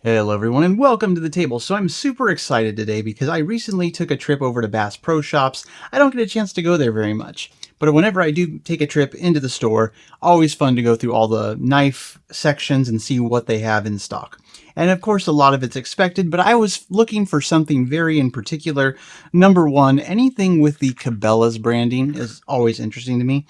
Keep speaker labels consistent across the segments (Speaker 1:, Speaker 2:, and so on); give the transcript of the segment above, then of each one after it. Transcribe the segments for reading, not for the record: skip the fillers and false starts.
Speaker 1: Hello everyone and welcome to the table. So I'm super excited today because I recently took a trip over to Bass Pro Shops. I don't get a chance to go there very much, but whenever I do take a trip into the store, always fun to go through all the knife sections and see what they have in stock. And of course, a lot of it's expected, but I was looking for something very in particular. Number one, anything with the Cabela's branding is always interesting to me.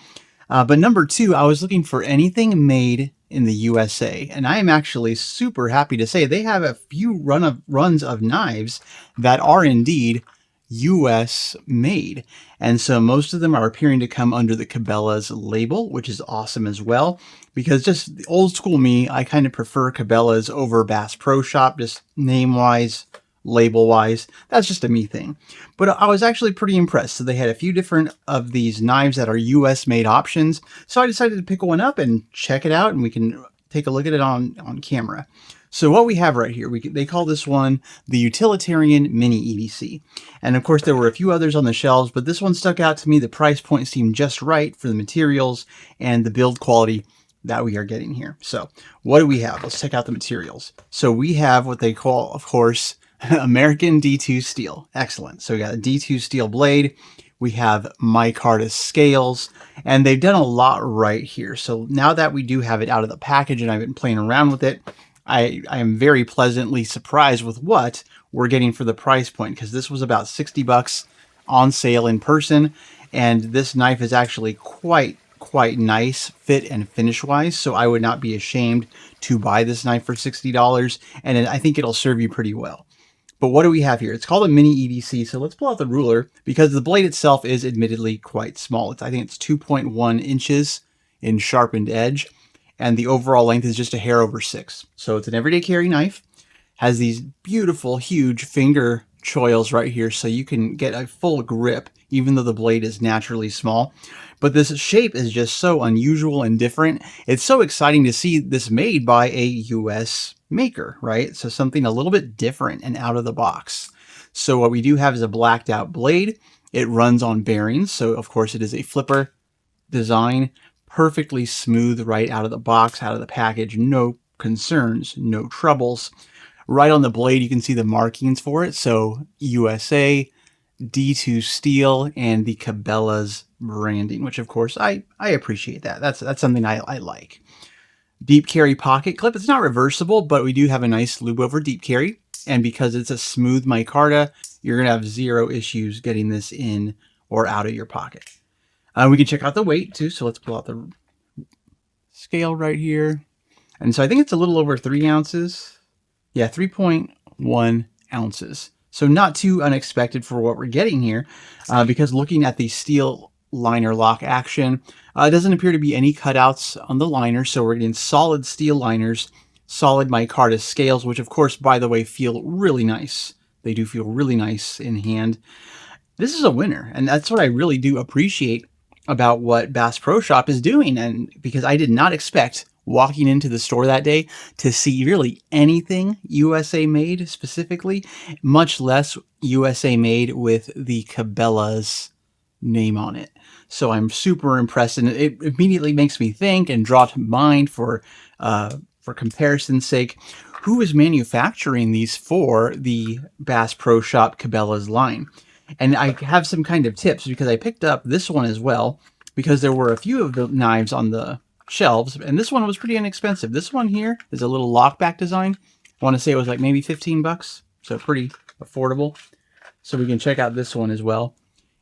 Speaker 1: But number two, I was looking for anything made in the USA, and I am actually super happy to say they have a few runs of knives that are indeed US made. And so most of them are appearing to come under the Cabela's label, which is awesome as well, because just the old school me, I kind of prefer Cabela's over Bass Pro Shop, just name wise, label wise. That's just a me thing. But I was actually pretty impressed. So they had a few different of these knives that are US made options. So I decided to pick one up and check it out, and we can take a look at it on camera. So what we have right here, they call this one the Utilitarian Mini EDC. And of course there were a few others on the shelves, but this one stuck out to me. The price point seemed just right for the materials and the build quality that we are getting here. So what do we have? Let's check out the materials. So we have what they call, of course, American D2 steel. Excellent. So we got a D2 steel blade. We have micarta scales, and they've done a lot right here. So now that we do have it out of the package and I've been playing around with it, I am very pleasantly surprised with what we're getting for the price point, because this was about 60 bucks on sale in person, and this knife is actually quite nice fit and finish wise. So I would not be ashamed to buy this knife for $60, and I think it'll serve you pretty well. But what do we have here? It's called a Mini EDC. So let's pull out the ruler, because the blade itself is admittedly quite small. I think it's 2.1 inches in sharpened edge, and the overall length is just a hair over 6. So it's an everyday carry knife. Has these beautiful, huge finger choils right here, so you can get a full grip, even though the blade is naturally small. But this shape is just so unusual and different. It's so exciting to see this made by a US maker, right? So something a little bit different and out of the box. So what we do have is a blacked out blade. It runs on bearings, so of course it is a flipper design, perfectly smooth right out of the box, out of the package. No concerns, no troubles. Right on the blade, you can see the markings for it. So USA, D2 steel, and the Cabela's branding, which of course I appreciate that. That's something I like. Deep carry pocket clip. It's not reversible, but we do have a nice lube over deep carry. And because it's a smooth micarta, you're going to have zero issues getting this in or out of your pocket. We can check out the weight too. So let's pull out the scale right here. And so I think it's a little over 3 ounces. Yeah, 3.1 ounces. So not too unexpected for what we're getting here, because looking at the steel liner lock action, it doesn't appear to be any cutouts on the liner. So we're getting solid steel liners, solid micarta scales, which of course, by the way, feel really nice. They do feel really nice in hand. This is a winner, and that's what I really do appreciate about what Bass Pro Shop is doing. And because I did not expect, walking into the store that day, to see really anything USA made specifically, much less USA made with the Cabela's name on it. So I'm super impressed, and it immediately makes me think and draw to mind for comparison's sake, who is manufacturing these for the Bass Pro Shop Cabela's line. And I have some kind of tips, because I picked up this one as well, because there were a few of the knives on the shelves, and this one was pretty inexpensive. This one here is a little lockback design. I want to say it was like maybe 15 bucks, so pretty affordable. So we can check out this one as well.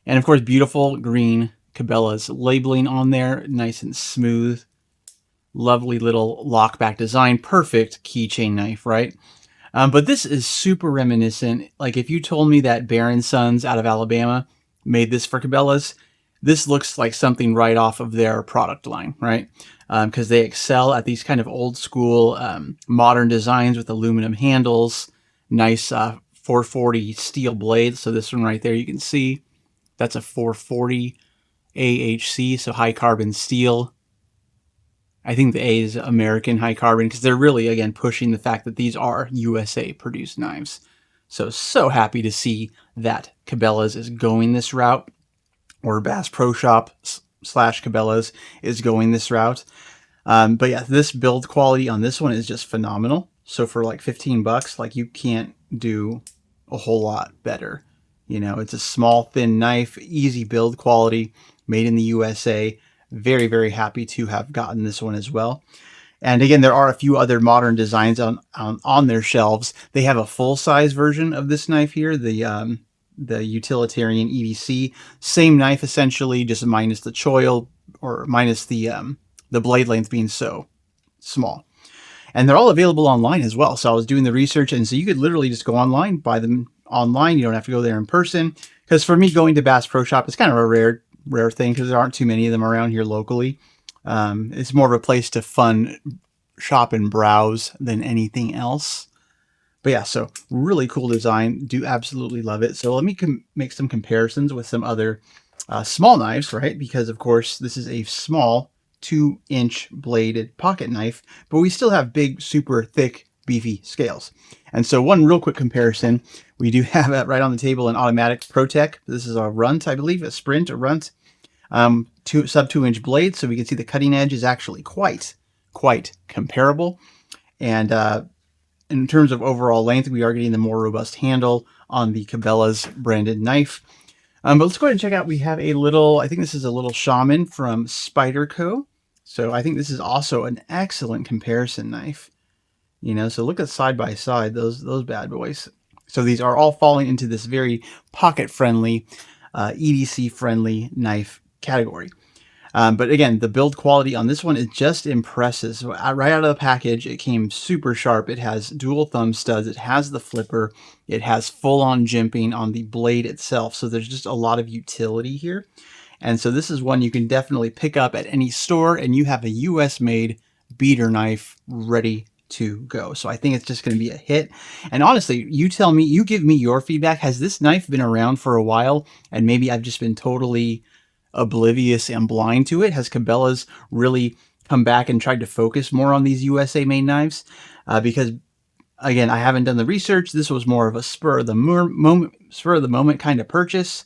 Speaker 1: And of course, beautiful green Cabela's labeling on there, nice and smooth. Lovely little lockback design, perfect keychain knife, right? But this is super reminiscent. Like if you told me that Bear & Sons out of Alabama made this for Cabela's, this looks like something right off of their product line, right? Because they excel at these kind of old school, modern designs with aluminum handles, nice 440 steel blades. So this one right there, you can see that's a 440 AHC, so high carbon steel. I think the A is American high carbon, because they're really, again, pushing the fact that these are USA produced knives. So happy to see that Cabela's is going this route, or Bass Pro Shop / Cabela's is going this route. But yeah, this build quality on this one is just phenomenal. So for like 15 bucks, like you can't do a whole lot better. You know, it's a small, thin knife, easy build quality, made in the USA. Very, very happy to have gotten this one as well. And again, there are a few other modern designs on their shelves. They have a full-size version of this knife here, the Utilitarian EDC. Same knife essentially, just minus the choil, or minus the blade length being so small. And they're all available online as well. So I was doing the research, and so you could literally just go online, buy them online. You don't have to go there in person. Because for me, going to Bass Pro Shop is kind of a rare thing because there aren't too many of them around here locally. It's more of a place to fun shop and browse than anything else. But yeah, so really cool design. Do absolutely love it. So let me make some comparisons with some other small knives, right? Because of course this is a small 2-inch bladed pocket knife, but we still have big, super thick, beefy scales. And so one real quick comparison, we do have right on the table an automatic ProTech. This is a runt, I believe, a sprint, a runt, sub 2-inch blade. So we can see the cutting edge is actually quite comparable. And in terms of overall length, we are getting the more robust handle on the Cabela's branded knife. But let's go ahead and check out, we have a little, I think this is a little Shaman from Spyderco. So I think this is also an excellent comparison knife. You know, so look at side by side, those bad boys. So these are all falling into this very pocket-friendly, EDC-friendly knife category. But again, the build quality on this one is just impressive. So right out of the package, it came super sharp. It has dual thumb studs. It has the flipper. It has full-on jimping on the blade itself. So there's just a lot of utility here. And so this is one you can definitely pick up at any store, and you have a US-made beater knife ready to go. So I think it's just going to be a hit. And honestly, you tell me, you give me your feedback. Has this knife been around for a while, and maybe I've just been totally oblivious and blind to it? Has Cabela's really come back and tried to focus more on these USA made knives? Because again, I haven't done the research. This was more of a spur of the moment kind of purchase.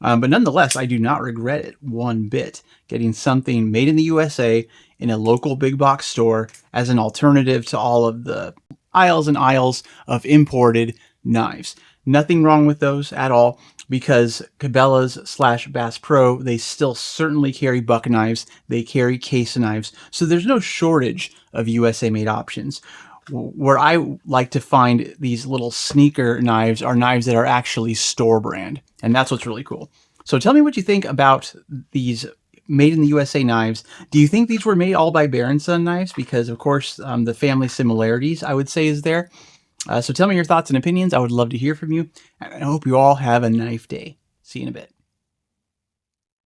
Speaker 1: But nonetheless, I do not regret it one bit, getting something made in the USA in a local big box store as an alternative to all of the aisles and aisles of imported knives. Nothing wrong with those at all, because Cabela's / Bass Pro, they still certainly carry buck knives. They carry case knives. So there's no shortage of USA made options. Where I like to find these little sneaker knives are knives that are actually store brand. And that's what's really cool. So tell me what you think about these made in the USA knives. Do you think these were made all by Bear & Son knives? Because of course, the family similarities, I would say, is there. So tell me your thoughts and opinions. I would love to hear from you. And I hope you all have a knife day. See you in a bit.